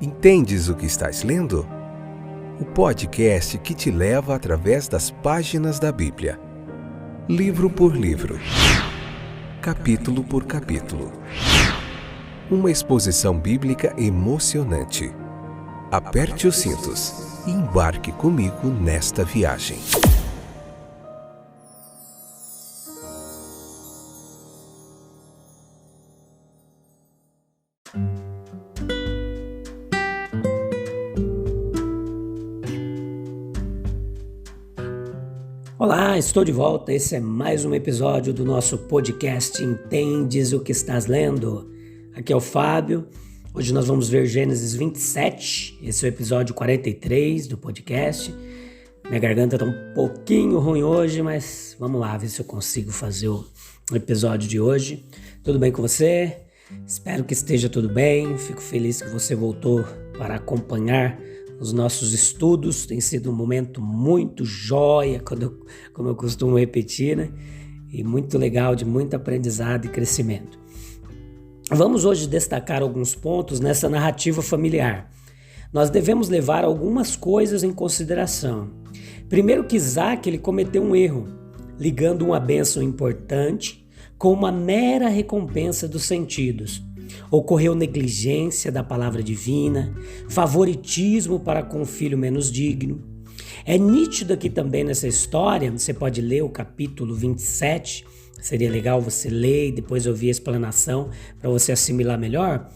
Entendes o que estás lendo? O podcast que te leva através das páginas da Bíblia. Livro por livro. Capítulo por capítulo. Uma exposição bíblica emocionante. Aperte os cintos e embarque comigo nesta viagem. Olá, estou de volta. Esse é mais um episódio do nosso podcast Entendes o que estás lendo? Aqui é o Fábio. Hoje nós vamos ver Gênesis 27. Esse é o episódio 43 do podcast. Minha garganta está um pouquinho ruim hoje, mas vamos lá ver se eu consigo fazer o episódio de hoje. Tudo bem com você? Espero que esteja tudo bem. Fico feliz que você voltou para acompanhar os nossos estudos. Tem sido um momento muito joia, como eu costumo repetir, né? E muito legal, de muito aprendizado e crescimento. Vamos hoje destacar alguns pontos nessa narrativa familiar. Nós devemos levar algumas coisas em consideração. Primeiro que Isaac ele cometeu um erro, ligando uma bênção importante com uma mera recompensa dos sentidos. Ocorreu negligência da palavra divina, favoritismo para com o filho menos digno. É nítido aqui também nessa história, você pode ler o capítulo 27, seria legal você ler e depois ouvir a explanação para você assimilar melhor,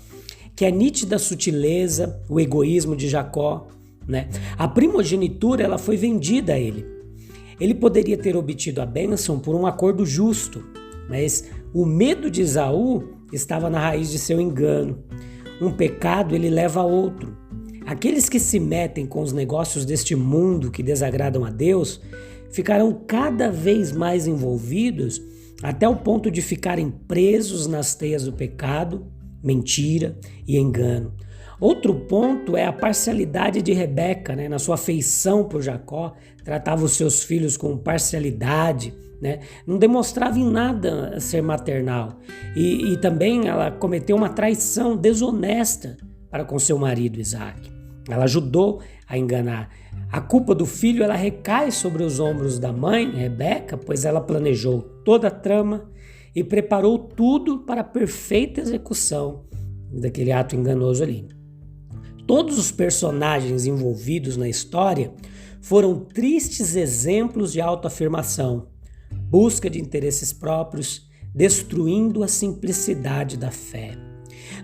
que é nítida a sutileza, o egoísmo de Jacó, né? A primogenitura ela foi vendida a ele. Ele poderia ter obtido a bênção por um acordo justo, mas o medo de Esaú estava na raiz de seu engano. Um pecado ele leva a outro. Aqueles que se metem com os negócios deste mundo que desagradam a Deus ficarão cada vez mais envolvidos até o ponto de ficarem presos nas teias do pecado, mentira e engano. Outro ponto é a parcialidade de Rebeca, né? Na sua afeição por Jacó, tratava os seus filhos com parcialidade, né? Não demonstrava em nada ser maternal. E também ela cometeu uma traição desonesta para com seu marido Isaac. Ela ajudou a enganar. A culpa do filho ela recai sobre os ombros da mãe, Rebeca, pois ela planejou toda a trama e preparou tudo para a perfeita execução daquele ato enganoso ali. Todos os personagens envolvidos na história foram tristes exemplos de autoafirmação, busca de interesses próprios, destruindo a simplicidade da fé.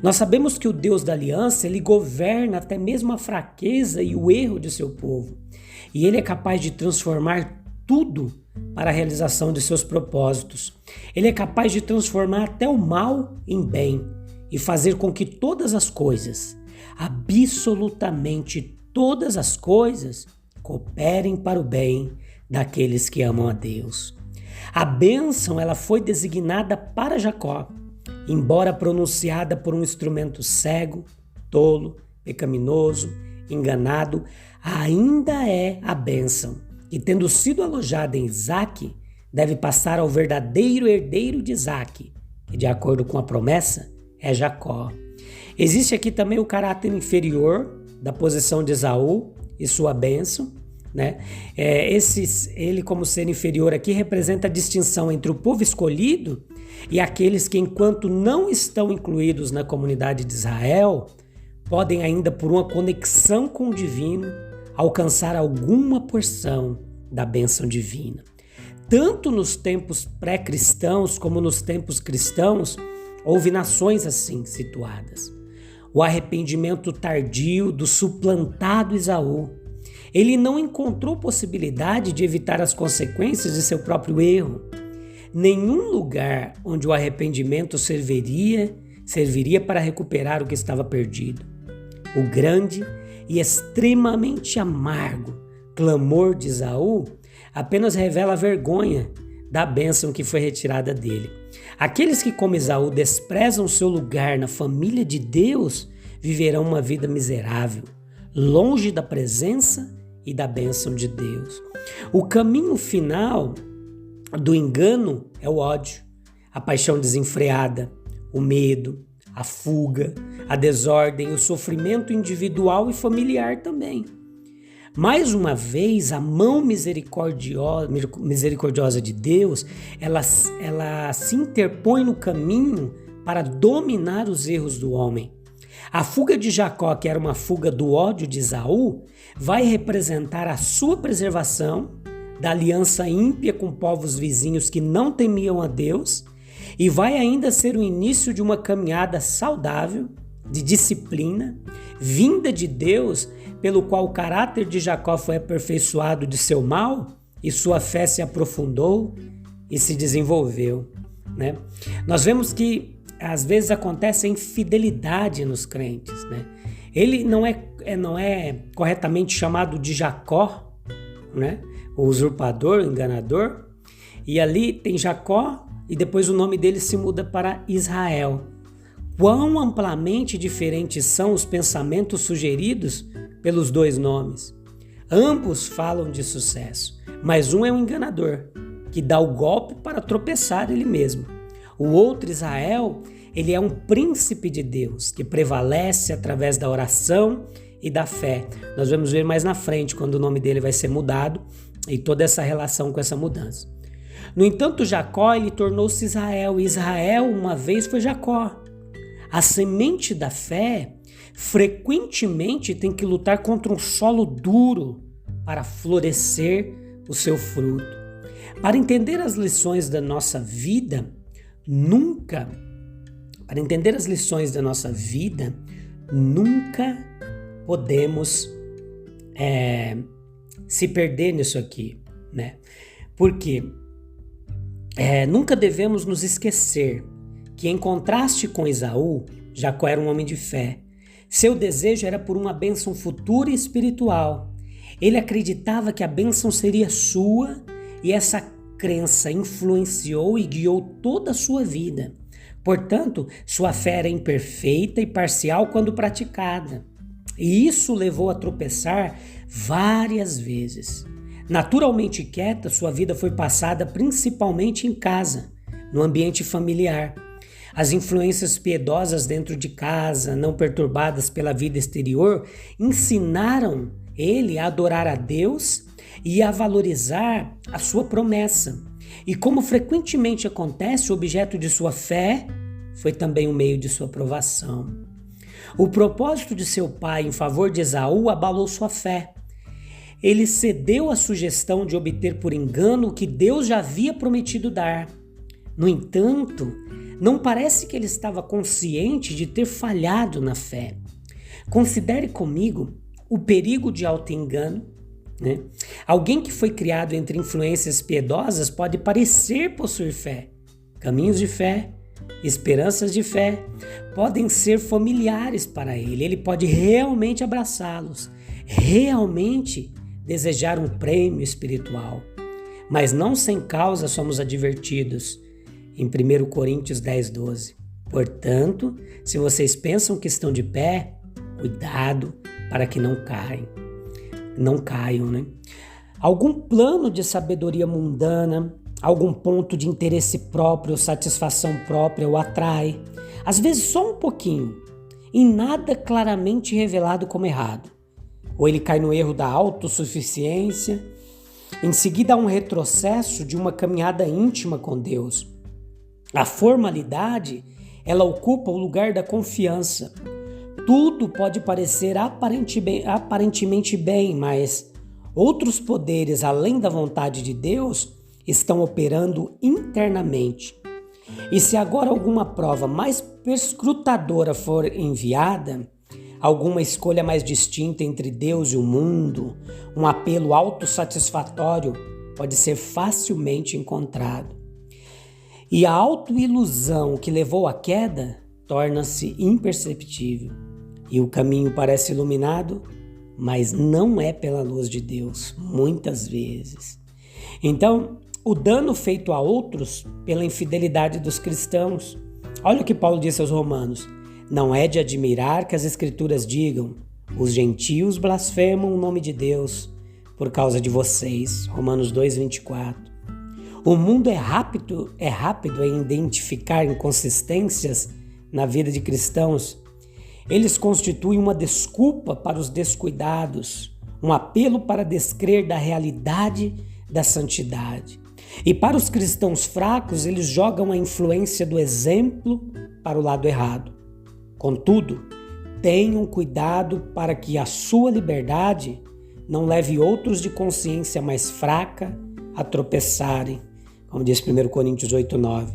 Nós sabemos que o Deus da aliança, ele governa até mesmo a fraqueza e o erro de seu povo. E ele é capaz de transformar tudo para a realização de seus propósitos. Ele é capaz de transformar até o mal em bem e fazer com que todas as coisas, absolutamente todas as coisas, cooperem para o bem daqueles que amam a Deus. A bênção ela foi designada para Jacó, embora pronunciada por um instrumento cego, tolo, pecaminoso, enganado, ainda é a bênção, e tendo sido alojada em Isaac, deve passar ao verdadeiro herdeiro de Isaac, que de acordo com a promessa é Jacó. Existe aqui também o caráter inferior da posição de Esaú e sua bênção, né? Ele como ser inferior aqui representa a distinção entre o povo escolhido e aqueles que, enquanto não estão incluídos na comunidade de Israel, podem ainda por uma conexão com o divino alcançar alguma porção da bênção divina. Tanto nos tempos pré-cristãos como nos tempos cristãos, houve nações assim situadas. O arrependimento tardio do suplantado Esaú. Ele não encontrou possibilidade de evitar as consequências de seu próprio erro. Nenhum lugar onde o arrependimento serviria para recuperar o que estava perdido. O grande e extremamente amargo clamor de Esaú apenas revela a vergonha da bênção que foi retirada dele. Aqueles que, como Esaú, desprezam seu lugar na família de Deus, viverão uma vida miserável, longe da presença e da bênção de Deus. O caminho final do engano é o ódio, a paixão desenfreada, o medo, a fuga, a desordem, o sofrimento individual e familiar também. Mais uma vez, a mão misericordiosa de Deus, ela se interpõe no caminho para dominar os erros do homem. A fuga de Jacó, que era uma fuga do ódio de Esaú, vai representar a sua preservação da aliança ímpia com povos vizinhos que não temiam a Deus e vai ainda ser o início de uma caminhada saudável, de disciplina, vinda de Deus, pelo qual o caráter de Jacó foi aperfeiçoado de seu mal e sua fé se aprofundou e se desenvolveu, né? Nós vemos que às vezes acontece a infidelidade nos crentes, né? Ele não é corretamente chamado de Jacó, né? O usurpador, o enganador, e ali tem Jacó e depois o nome dele se muda para Israel. Quão amplamente diferentes são os pensamentos sugeridos pelos dois nomes. Ambos falam de sucesso, mas um é um enganador, que dá o golpe para tropeçar ele mesmo. O outro, Israel, ele é um príncipe de Deus, que prevalece através da oração e da fé. Nós vamos ver mais na frente, quando o nome dele vai ser mudado e toda essa relação com essa mudança. No entanto, Jacó, ele tornou-se Israel, e Israel uma vez foi Jacó. A semente da fé frequentemente tem que lutar contra um solo duro para florescer o seu fruto. Para entender as lições da nossa vida, nunca podemos se perder nisso aqui, né? Porque nunca devemos nos esquecer que, em contraste com Esaú, Jacó era um homem de fé. Seu desejo era por uma bênção futura e espiritual. Ele acreditava que a bênção seria sua e essa crença influenciou e guiou toda a sua vida. Portanto, sua fé era imperfeita e parcial quando praticada. E isso levou a tropeçar várias vezes. Naturalmente quieta, sua vida foi passada principalmente em casa, no ambiente familiar. As influências piedosas dentro de casa, não perturbadas pela vida exterior, ensinaram ele a adorar a Deus e a valorizar a sua promessa. E como frequentemente acontece, o objeto de sua fé foi também o meio de sua provação. O propósito de seu pai em favor de Esaú abalou sua fé. Ele cedeu à sugestão de obter por engano o que Deus já havia prometido dar. No entanto, não parece que ele estava consciente de ter falhado na fé. Considere comigo o perigo de auto-engano, né? Alguém que foi criado entre influências piedosas pode parecer possuir fé. Caminhos de fé, esperanças de fé podem ser familiares para ele. Ele pode realmente abraçá-los, realmente desejar um prêmio espiritual. Mas não sem causa somos advertidos em 1 Coríntios 10:12. Portanto, se vocês pensam que estão de pé, cuidado para que não caiam, né? Algum plano de sabedoria mundana, algum ponto de interesse próprio, satisfação própria o atrai, às vezes só um pouquinho, e nada claramente revelado como errado. Ou ele cai no erro da autossuficiência, em seguida há um retrocesso de uma caminhada íntima com Deus. A formalidade, ela ocupa o lugar da confiança. Tudo pode parecer aparentemente bem, mas outros poderes, além da vontade de Deus, estão operando internamente. E se agora alguma prova mais perscrutadora for enviada, alguma escolha mais distinta entre Deus e o mundo, um apelo autossatisfatório pode ser facilmente encontrado. E a autoilusão que levou à queda torna-se imperceptível. E o caminho parece iluminado, mas não é pela luz de Deus, muitas vezes. Então, o dano feito a outros pela infidelidade dos cristãos. Olha o que Paulo disse aos Romanos. Não é de admirar que as Escrituras digam: os gentios blasfemam o nome de Deus por causa de vocês. Romanos 2:24. O mundo é rápido em identificar inconsistências na vida de cristãos, eles constituem uma desculpa para os descuidados, um apelo para descrer da realidade da santidade. E para os cristãos fracos, eles jogam a influência do exemplo para o lado errado. Contudo, tenham cuidado para que a sua liberdade não leve outros de consciência mais fraca a tropeçarem, como diz 1 Coríntios 8:9.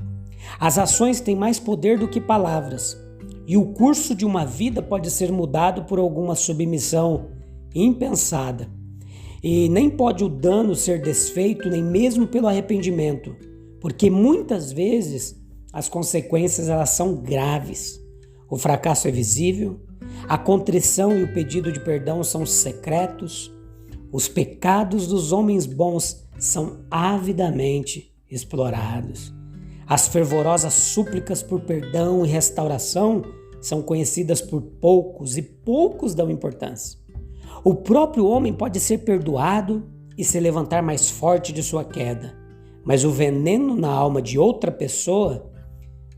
As ações têm mais poder do que palavras, e o curso de uma vida pode ser mudado por alguma submissão impensada. E nem pode o dano ser desfeito nem mesmo pelo arrependimento, porque muitas vezes as consequências elas são graves. O fracasso é visível, a contrição e o pedido de perdão são secretos, os pecados dos homens bons são avidamente explorados. As fervorosas súplicas por perdão e restauração são conhecidas por poucos e poucos dão importância. O próprio homem pode ser perdoado e se levantar mais forte de sua queda, mas o veneno na alma de outra pessoa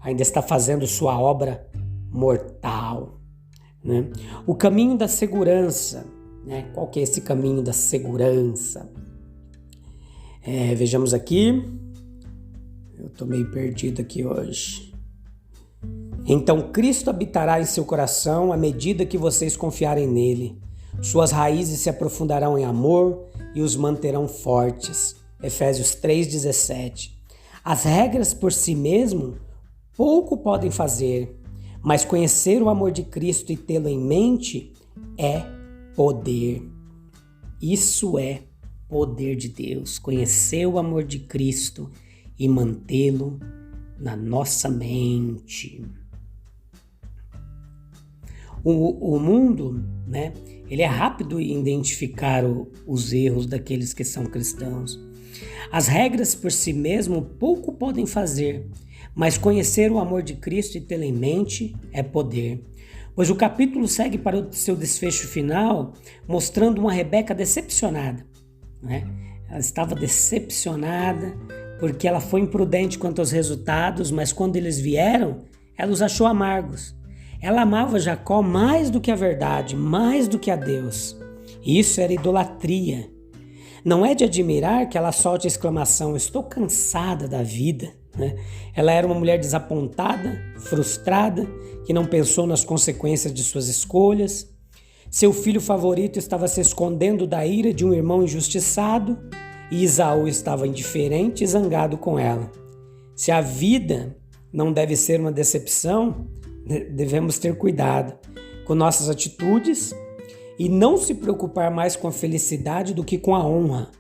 ainda está fazendo sua obra mortal. Né? O caminho da segurança, né? Qual que é esse caminho da segurança? Vejamos aqui, eu estou meio perdido aqui hoje. Então Cristo habitará em seu coração à medida que vocês confiarem nele. Suas raízes se aprofundarão em amor e os manterão fortes. Efésios 3,17. As regras por si mesmo pouco podem fazer, mas conhecer o amor de Cristo e tê-lo em mente é poder. Isso é poder de Deus. Conhecer o amor de Cristo e mantê-lo na nossa mente. O mundo, né? Ele é rápido em identificar os erros daqueles que são cristãos. As regras por si mesmo pouco podem fazer, mas conhecer o amor de Cristo e tê-lo em mente é poder. Pois o capítulo segue para o seu desfecho final, mostrando uma Rebeca decepcionada. Né? Ela estava decepcionada porque ela foi imprudente quanto aos resultados, mas quando eles vieram, ela os achou amargos. Ela amava Jacó mais do que a verdade, mais do que a Deus. Isso era idolatria. Não é de admirar que ela solte a exclamação: estou cansada da vida. Ela era uma mulher desapontada, frustrada, que não pensou nas consequências de suas escolhas. Seu filho favorito estava se escondendo da ira de um irmão injustiçado e Esaú estava indiferente e zangado com ela. Se a vida não deve ser uma decepção, devemos ter cuidado com nossas atitudes e não se preocupar mais com a felicidade do que com a honra.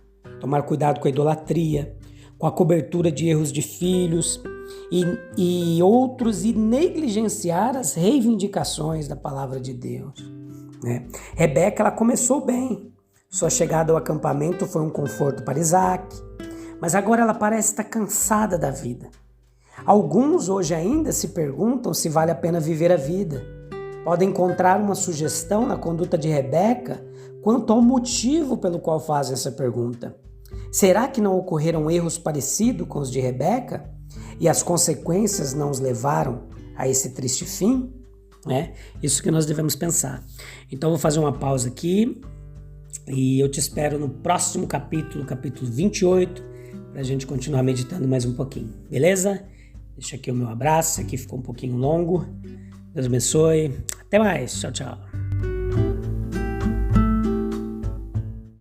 Tomar cuidado com a idolatria, com a cobertura de erros de filhos e outros e negligenciar as reivindicações da palavra de Deus. Né? Rebeca, ela começou bem. Sua chegada ao acampamento foi um conforto para Isaac, mas agora ela parece estar cansada da vida. Alguns hoje ainda se perguntam se vale a pena viver a vida. Podem encontrar uma sugestão na conduta de Rebeca quanto ao motivo pelo qual fazem essa pergunta. Será que não ocorreram erros parecidos com os de Rebeca e as consequências não os levaram a esse triste fim? Isso que nós devemos pensar. Então eu vou fazer uma pausa aqui e eu te espero no próximo capítulo 28, para a gente continuar meditando mais um pouquinho, beleza? Deixa aqui o meu abraço, aqui ficou um pouquinho longo. Deus abençoe. Até mais. Tchau, tchau.